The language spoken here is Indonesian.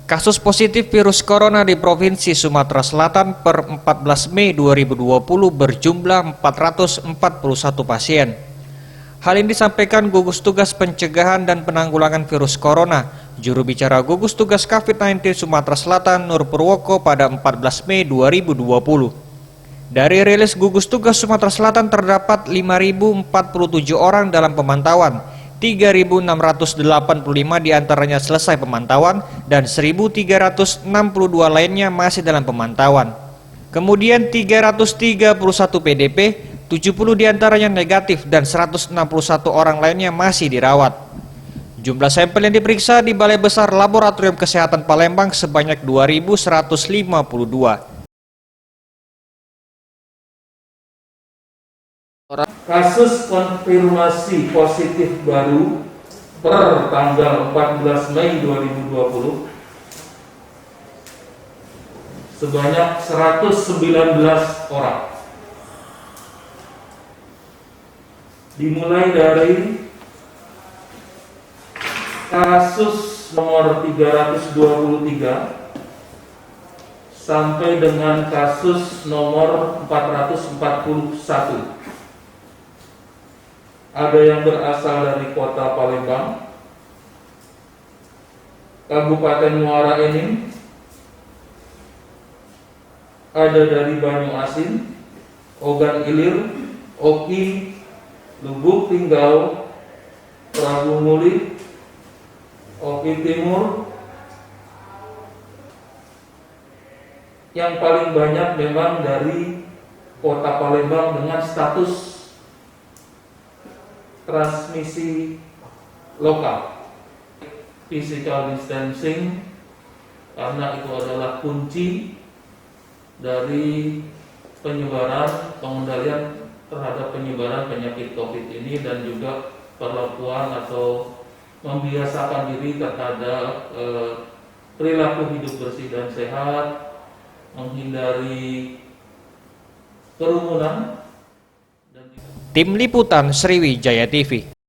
Kasus positif virus corona di Provinsi Sumatera Selatan per 14 Mei 2020 berjumlah 441 pasien. Hal ini disampaikan Gugus Tugas Pencegahan dan Penanggulangan Virus Corona, juru bicara Gugus Tugas COVID-19 Sumatera Selatan Nur Purwoko pada 14 Mei 2020. Dari rilis Gugus Tugas Sumatera Selatan terdapat 5.047 orang dalam pemantauan, 3.685 diantaranya selesai pemantauan dan 1.362 lainnya masih dalam pemantauan. Kemudian 331 PDP, 70 diantaranya negatif dan 161 orang lainnya masih dirawat. Jumlah sampel yang diperiksa di Balai Besar Laboratorium Kesehatan Palembang sebanyak 2.152. Kasus konfirmasi positif baru per tanggal 14 Mei 2020 sebanyak 119 orang. Dimulai dari kasus nomor 323 sampai dengan kasus nomor 441. Ada yang berasal dari Kota Palembang, Kabupaten Muara Enim, ada dari Banyuasin, Ogan Ilir, Oki, Lubuk Linggau, Prabu Muli, Oki Timur. Yang paling banyak memang dari Kota Palembang dengan status transmisi lokal. Physical distancing karena itu adalah kunci dari penyebaran, pengendalian terhadap penyebaran penyakit COVID ini, dan juga perlakuan atau membiasakan diri terhadap perilaku hidup bersih dan sehat, menghindari kerumunan. Tim Liputan Sriwijaya TV.